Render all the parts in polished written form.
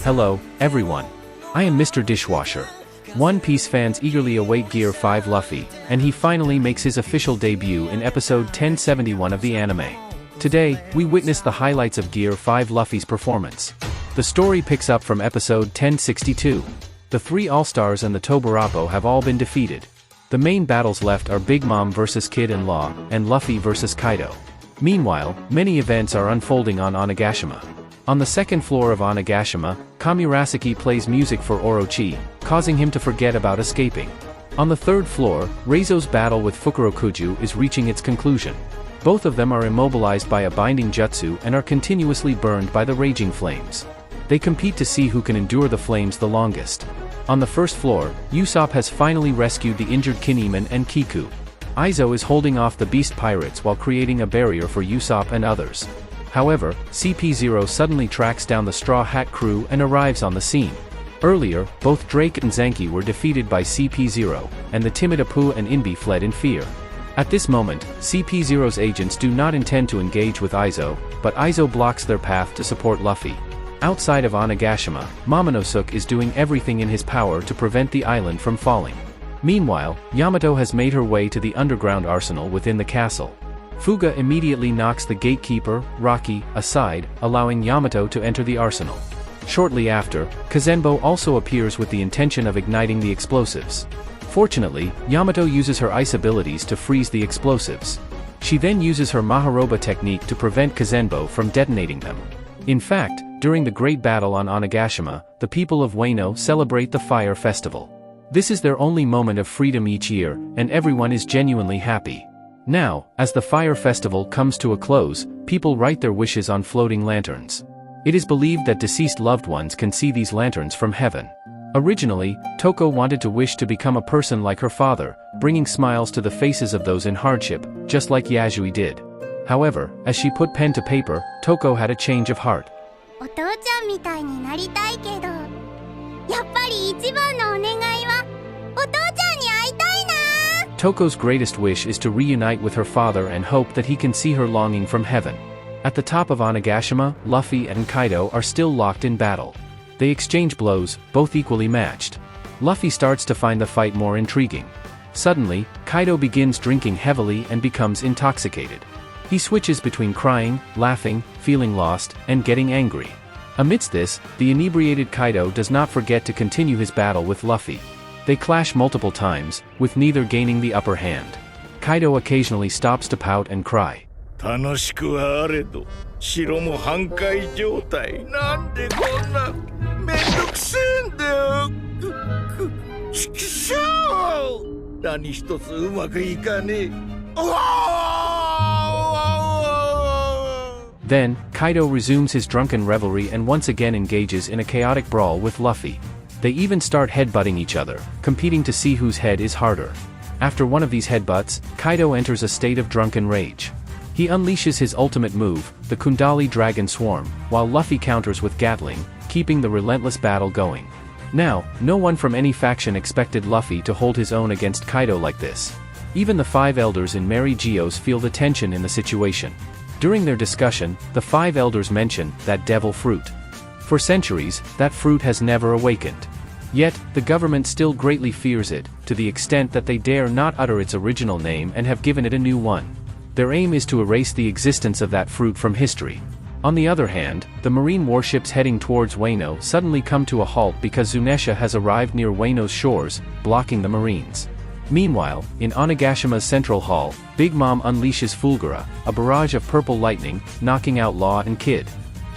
Hello, everyone. I am Mr.Dishwasher. One Piece fans eagerly await Gear 5 Luffy, and he finally makes his official debut in episode 1071 of the anime. Today, we witness the highlights of Gear 5 Luffy's performance. The story picks up from episode 1062. The three All-Stars and the Tobarapo have all been defeated. The main battles left are Big Mom vs Kid and Law, and Luffy vs Kaido. Meanwhile, many events are unfolding on Onigashima. On the second floor of Onigashima, Kamirasaki plays music for Orochi, causing him to forget about escaping. On the third floor, Reizo's battle with Fukurokuju is reaching its conclusion. Both of them are immobilized by a binding jutsu and are continuously burned by the raging flames. They compete to see who can endure the flames the longest. On the first floor, Usopp has finally rescued the injured Kinemon and Kiku. Izo is holding off the beast pirates while creating a barrier for Usopp and others. However, CP0 suddenly tracks down the Straw Hat crew and arrives on the scene. Earlier, both Drake and Zenki were defeated by CP0, and the timid Apua and Inbi fled in fear. At this moment, CP0's agents do not intend to engage with Izo, but Izo blocks their path to support Luffy. Outside of Onigashima, Momonosuke is doing everything in his power to prevent the island from falling. Meanwhile, Yamato has made her way to the underground arsenal within the castle. Fuga immediately knocks the gatekeeper, Rocky, aside, allowing Yamato to enter the arsenal. Shortly after, Kazenbo also appears with the intention of igniting the explosives. Fortunately, Yamato uses her ice abilities to freeze the explosives. She then uses her Maharoba technique to prevent Kazenbo from detonating them. In fact, during the great battle on Onigashima, the people of Wano celebrate the Fire Festival. This is their only moment of freedom each year, and everyone is genuinely happy. Now, as the Fire Festival comes to a close, people write their wishes on floating lanterns. It is believed that deceased loved ones can see these lanterns from heaven. Originally, Toko wanted to wish to become a person like her father, bringing smiles to the faces of those in hardship, just like Yasui did. However, as she put pen to paper, Toko had a change of heart. Toko's greatest wish is to reunite with her father and hope that he can see her longing from heaven. At the top of Onigashima, Luffy and Kaido are still locked in battle. They exchange blows, both equally matched. Luffy starts to find the fight more intriguing. Suddenly, Kaido begins drinking heavily and becomes intoxicated. He switches between crying, laughing, feeling lost, and getting angry. Amidst this, the inebriated Kaido does not forget to continue his battle with Luffy. They clash multiple times, with neither gaining the upper hand. Kaido occasionally stops to pout and cry. Then, Kaido resumes his drunken revelry and once again engages in a chaotic brawl with Luffy. They even start headbutting each other, competing to see whose head is harder. After one of these headbutts, Kaido enters a state of drunken rage. He unleashes his ultimate move, the Kundali Dragon Swarm, while Luffy counters with Gatling, keeping the relentless battle going. Now, no one from any faction expected Luffy to hold his own against Kaido like this. Even the five elders in Mary Geo's feel the tension in the situation. During their discussion, the five elders mention that devil fruit. For centuries, that fruit has never awakened. Yet, the government still greatly fears it, to the extent that they dare not utter its original name and have given it a new one. Their aim is to erase the existence of that fruit from history. On the other hand, the marine warships heading towards Wano suddenly come to a halt because Zunisha has arrived near Wano's shores, blocking the marines. Meanwhile, in Onigashima's central hall, Big Mom unleashes Fulgura, a barrage of purple lightning, knocking out Law and Kid.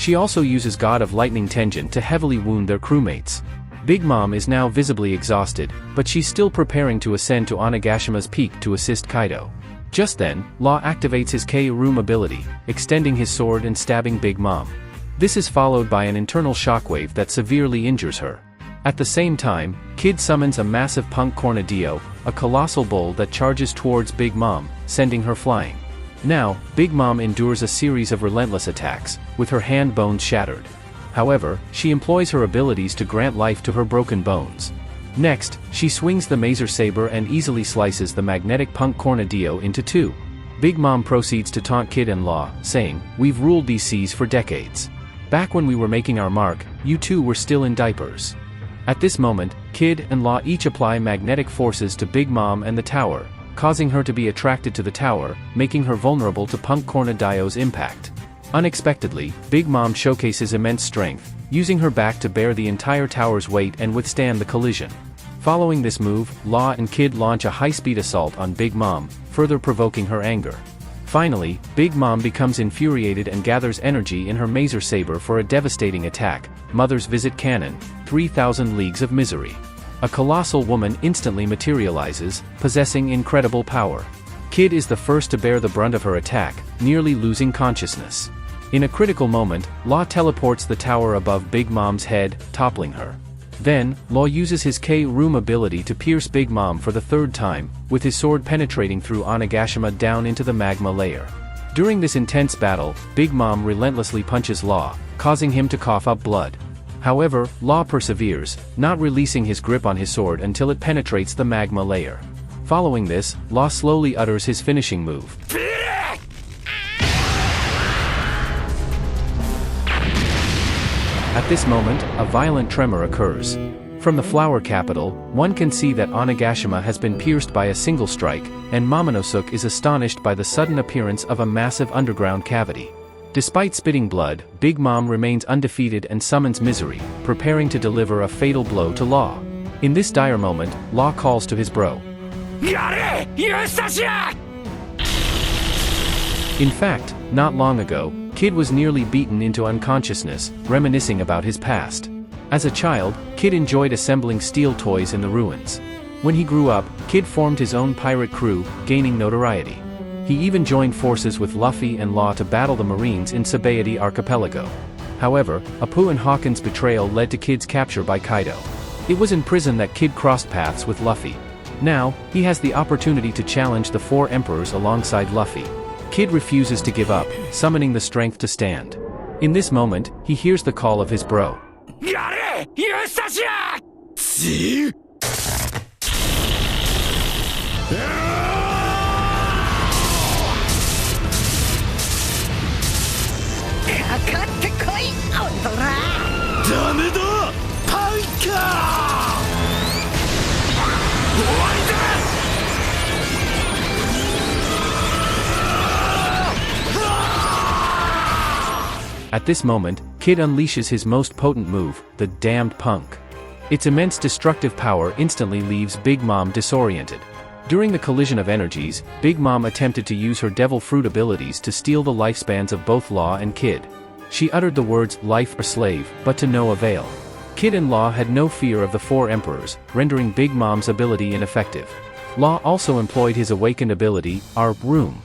She also uses God of Lightning Tenjin to heavily wound their crewmates. Big Mom is now visibly exhausted, but she's still preparing to ascend to Onigashima's peak to assist Kaido. Just then, Law activates his K-Room ability, extending his sword and stabbing Big Mom. This is followed by an internal shockwave that severely injures her. At the same time, Kid summons a massive Punk Cornadillo, a colossal bull that charges towards Big Mom, sending her flying. Now, Big Mom endures a series of relentless attacks, with her hand bones shattered. However, she employs her abilities to grant life to her broken bones. Next, she swings the Mazer Saber and easily slices the magnetic Punk Cornadillo into two. Big Mom proceeds to taunt Kid and Law, saying, "We've ruled these seas for decades. Back when we were making our mark, you two were still in diapers. At this moment, Kid and Law each apply magnetic forces to Big Mom and the tower, causing her to be attracted to the tower, making her vulnerable to Punk Cornadio's impact. Unexpectedly, Big Mom showcases immense strength, using her back to bear the entire tower's weight and withstand the collision. Following this move, Law and Kid launch a high-speed assault on Big Mom, further provoking her anger. Finally, Big Mom becomes infuriated and gathers energy in her Mazer Saber for a devastating attack, Mother's Visit Cannon, 3000 Leagues of Misery. A colossal woman instantly materializes, possessing incredible power. Kid is the first to bear the brunt of her attack, nearly losing consciousness. In a critical moment, Law teleports the tower above Big Mom's head, toppling her. Then, Law uses his K-Room ability to pierce Big Mom for the third time, with his sword penetrating through Onigashima down into the magma layer. During this intense battle, Big Mom relentlessly punches Law, causing him to cough up blood. However, Law perseveres, not releasing his grip on his sword until it penetrates the magma layer. Following this, Law slowly utters his finishing move. At this moment, a violent tremor occurs. From the flower capital, one can see that Onigashima has been pierced by a single strike, and Momonosuke is astonished by the sudden appearance of a massive underground cavity. Despite spitting blood, Big Mom remains undefeated and summons Misery, preparing to deliver a fatal blow to Law. In this dire moment, Law calls to his bro. In fact, not long ago, Kid was nearly beaten into unconsciousness, reminiscing about his past. As a child, Kid enjoyed assembling steel toys in the ruins. When he grew up, Kid formed his own pirate crew, gaining notoriety. He even joined forces with Luffy and Law to battle the Marines in Sabaody Archipelago. However, Apu and Hawkins' betrayal led to Kid's capture by Kaido. It was in prison that Kid crossed paths with Luffy. Now, he has the opportunity to challenge the four emperors alongside Luffy. Kid refuses to give up, summoning the strength to stand. In this moment, he hears the call of his bro. At this moment, Kid unleashes his most potent move, the Damned Punk. Its immense destructive power instantly leaves Big Mom disoriented. During the collision of energies, Big Mom attempted to use her Devil Fruit abilities to steal the lifespans of both Law and Kid. She uttered the words life or slave, but to no avail. Kid and Law had no fear of the four emperors, rendering Big Mom's ability ineffective. Law also employed his awakened ability, Arp Room.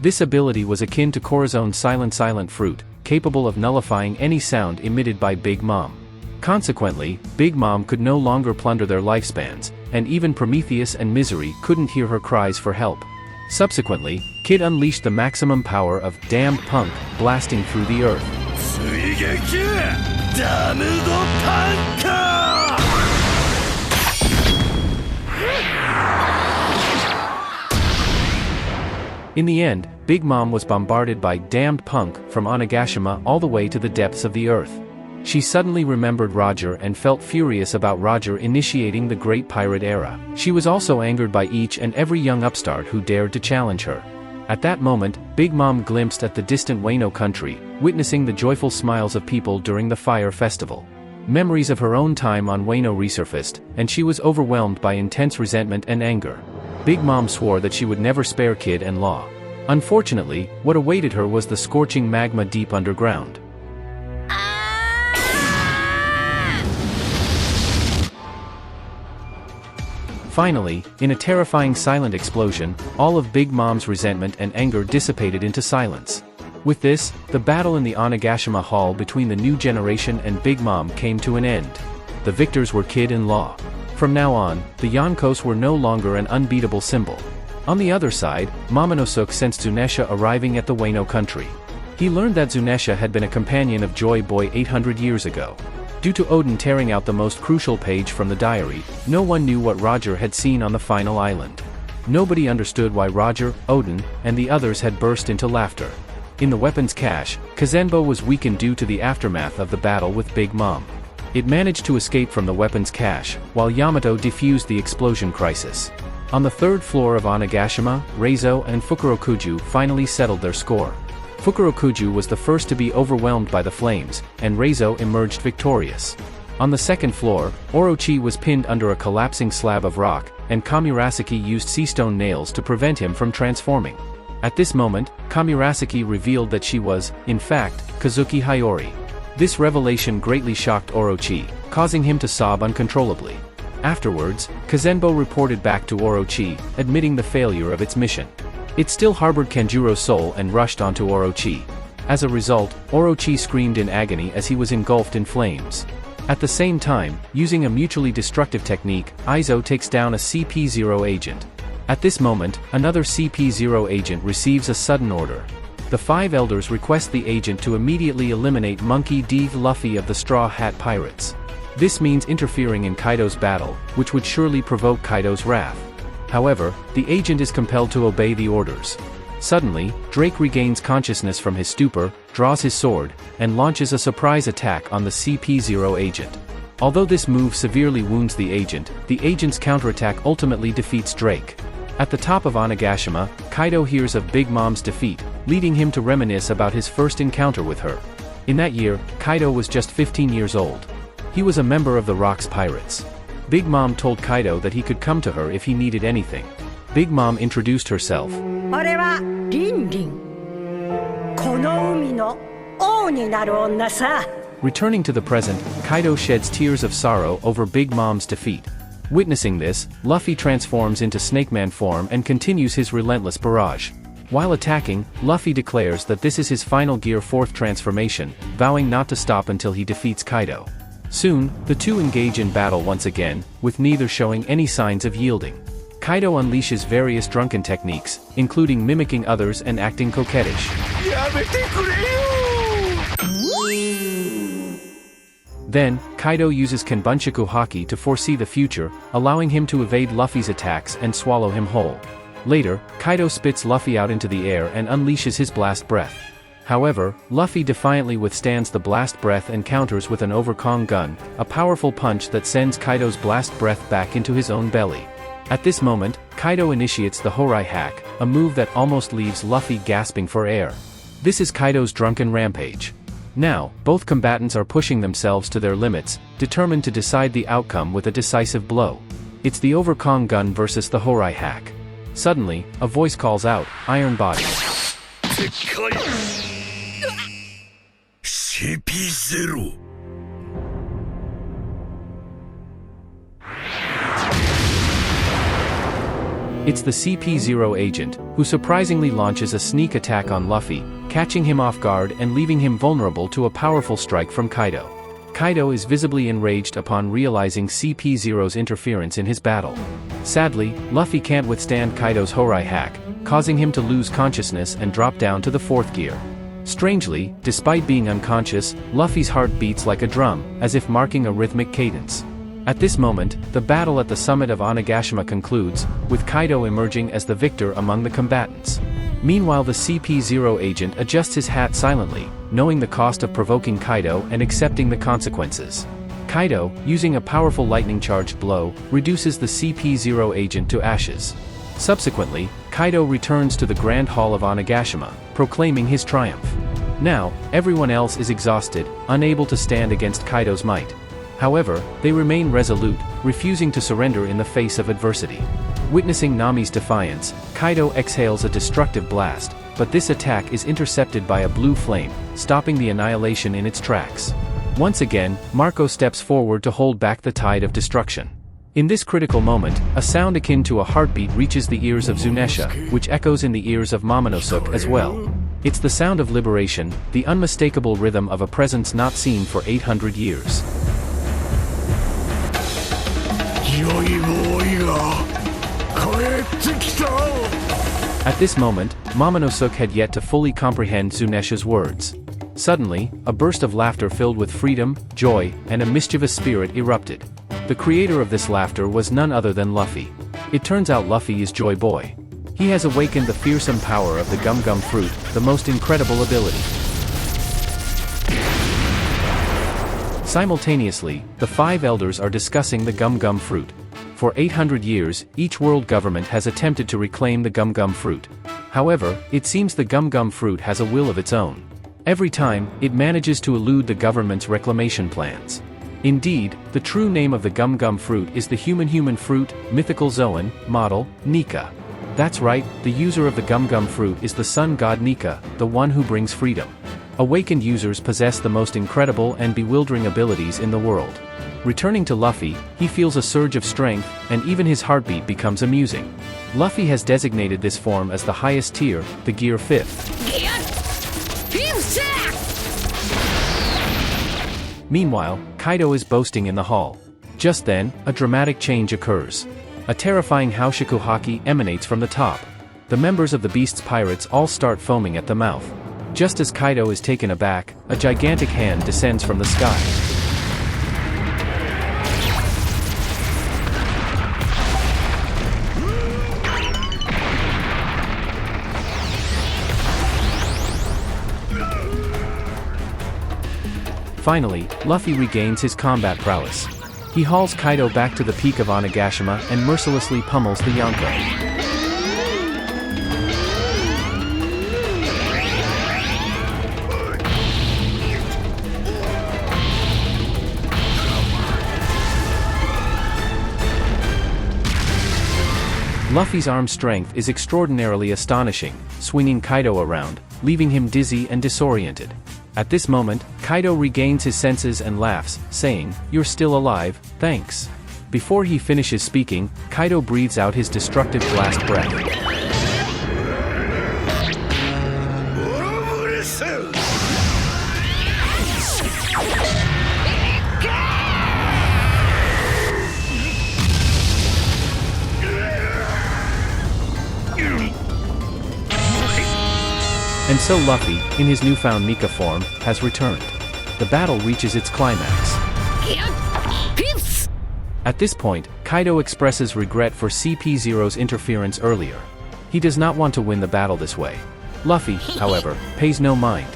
This ability was akin to Corazone's Silent Fruit, capable of nullifying any sound emitted by Big Mom. Consequently, Big Mom could no longer plunder their lifespans, and even Prometheus and Misery couldn't hear her cries for help. Subsequently, Kid unleashed the maximum power of Damned Punk, blasting through the earth. In the end, Big Mom was bombarded by Damned Punk from Onigashima all the way to the depths of the earth. She suddenly remembered Roger and felt furious about Roger initiating the Great Pirate Era. She was also angered by each and every young upstart who dared to challenge her. At that moment, Big Mom glimpsed at the distant Wano country, witnessing the joyful smiles of people during the Fire Festival. Memories of her own time on Wano resurfaced, and she was overwhelmed by intense resentment and anger. Big Mom swore that she would never spare Kid and Law. Unfortunately, what awaited her was the scorching magma deep underground. Finally, in a terrifying silent explosion, all of Big Mom's resentment and anger dissipated into silence. With this, the battle in the Onigashima Hall between the new generation and Big Mom came to an end. The victors were Kid and Law. From now on, the Yonkos were no longer an unbeatable symbol. On the other side, Momonosuke sensed Zunesha arriving at the Wano country. He learned that Zunesha had been a companion of Joy Boy 800 years ago. Due to Odin tearing out the most crucial page from the diary, no one knew what Roger had seen on the final island. Nobody understood why Roger, Odin, and the others had burst into laughter. In the weapons cache, Kazenbo was weakened due to the aftermath of the battle with Big Mom. It managed to escape from the weapons cache, while Yamato defused the explosion crisis. On the third floor of Onigashima, Reizo and Fukurokuju finally settled their score. Fukurokuju was the first to be overwhelmed by the flames, and Reizo emerged victorious. On the second floor, Orochi was pinned under a collapsing slab of rock, and Kamurasaki used seastone nails to prevent him from transforming. At this moment, Kamurasaki revealed that she was, in fact, Kazuki Hayori. This revelation greatly shocked Orochi, causing him to sob uncontrollably. Afterwards, Kazenbo reported back to Orochi, admitting the failure of its mission. It still harbored Kanjuro's soul and rushed onto Orochi. As a result, Orochi screamed in agony as he was engulfed in flames. At the same time, using a mutually destructive technique, Aizo takes down a CP0 agent. At this moment, another CP0 agent receives a sudden order. The five elders request the agent to immediately eliminate Monkey D. Luffy of the Straw Hat Pirates. This means interfering in Kaido's battle, which would surely provoke Kaido's wrath. However, the agent is compelled to obey the orders. Suddenly, Drake regains consciousness from his stupor, draws his sword, and launches a surprise attack on the CP0 agent. Although this move severely wounds the agent's counterattack ultimately defeats Drake. At the top of Onigashima, Kaido hears of Big Mom's defeat, leading him to reminisce about his first encounter with her. In that year, Kaido was just 15 years old. He was a member of the Rocks Pirates. Big Mom told Kaido that he could come to her if he needed anything. Big Mom introduced herself. Returning to the present, Kaido sheds tears of sorrow over Big Mom's defeat. Witnessing this, Luffy transforms into Snakeman form and continues his relentless barrage. While attacking, Luffy declares that this is his final Gear 4th transformation, vowing not to stop until he defeats Kaido. Soon, the two engage in battle once again, with neither showing any signs of yielding. Kaido unleashes various drunken techniques, including mimicking others and acting coquettish. Then, Kaido uses Kenbunchaku Haki to foresee the future, allowing him to evade Luffy's attacks and swallow him whole. Later, Kaido spits Luffy out into the air and unleashes his blast breath. However, Luffy defiantly withstands the blast breath and counters with an Overkong gun, a powerful punch that sends Kaido's blast breath back into his own belly. At this moment, Kaido initiates the Horai hack, a move that almost leaves Luffy gasping for air. This is Kaido's drunken rampage. Now, both combatants are pushing themselves to their limits, determined to decide the outcome with a decisive blow. It's the Overkong gun versus the Horai hack. Suddenly, a voice calls out, "Iron Body." CP0. It's the CP0 agent, who surprisingly launches a sneak attack on Luffy, catching him off guard and leaving him vulnerable to a powerful strike from Kaido. Kaido is visibly enraged upon realizing CP0's interference in his battle. Sadly, Luffy can't withstand Kaido's Horai hack, causing him to lose consciousness and drop down to the 4th gear. Strangely, despite being unconscious, Luffy's heart beats like a drum, as if marking a rhythmic cadence. At this moment, the battle at the summit of Onigashima concludes, with Kaido emerging as the victor among the combatants. Meanwhile, the CP0 agent adjusts his hat silently, knowing the cost of provoking Kaido and accepting the consequences. Kaido, using a powerful lightning-charged blow, reduces the CP0 agent to ashes. Subsequently, Kaido returns to the Grand Hall of Onigashima, proclaiming his triumph. Now, everyone else is exhausted, unable to stand against Kaido's might. However, they remain resolute, refusing to surrender in the face of adversity. Witnessing Nami's defiance, Kaido exhales a destructive blast, but this attack is intercepted by a blue flame, stopping the annihilation in its tracks. Once again, Marco steps forward to hold back the tide of destruction. In this critical moment, a sound akin to a heartbeat reaches the ears of Zunesha, which echoes in the ears of Momonosuke as well. It's the sound of liberation, the unmistakable rhythm of a presence not seen for 800 years. At this moment, Momonosuke had yet to fully comprehend Zunesha's words. Suddenly, a burst of laughter filled with freedom, joy, and a mischievous spirit erupted. The creator of this laughter was none other than Luffy. It turns out Luffy is Joy Boy. He has awakened the fearsome power of the Gum Gum Fruit, the most incredible ability. Simultaneously, the 5 elders are discussing the Gum Gum Fruit. For 800 years, each world government has attempted to reclaim the Gum Gum Fruit. However, it seems the Gum Gum Fruit has a will of its own. Every time, it manages to elude the government's reclamation plans. Indeed, the true name of the Gum Gum Fruit is the human fruit, mythical Zoan, model, Nika. That's right, the user of the Gum Gum Fruit is the sun god Nika, the one who brings freedom. Awakened users possess the most incredible and bewildering abilities in the world. Returning to Luffy, he feels a surge of strength, and even his heartbeat becomes amusing. Luffy has designated this form as the highest tier, the Gear 5th. Meanwhile, Kaido is boasting in the hall. Just then, a dramatic change occurs. A terrifying Haushiku haki emanates from the top. The members of the Beast's pirates all start foaming at the mouth. Just as Kaido is taken aback, a gigantic hand descends from the sky. Finally, Luffy regains his combat prowess. He hauls Kaido back to the peak of Onigashima and mercilessly pummels the Yonko. Luffy's arm strength is extraordinarily astonishing, swinging Kaido around, leaving him dizzy and disoriented. At this moment, Kaido regains his senses and laughs, saying, "You're still alive, thanks." Before he finishes speaking, Kaido breathes out his destructive blast breath. And so Luffy, in his newfound Nika form, has returned. The battle reaches its climax. At this point, Kaido expresses regret for CP0's interference earlier. He does not want to win the battle this way. Luffy, however, pays no mind.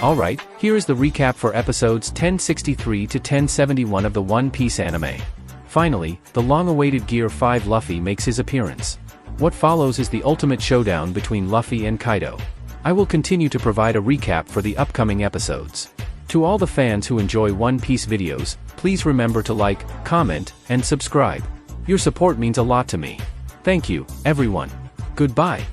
Alright, here is the recap for episodes 1063 to 1071 of the One Piece anime. Finally, the long-awaited Gear 5 Luffy makes his appearance. What follows is the ultimate showdown between Luffy and Kaido. I will continue to provide a recap for the upcoming episodes. To all the fans who enjoy One Piece videos, please remember to like, comment, and subscribe. Your support means a lot to me. Thank you, everyone. Goodbye.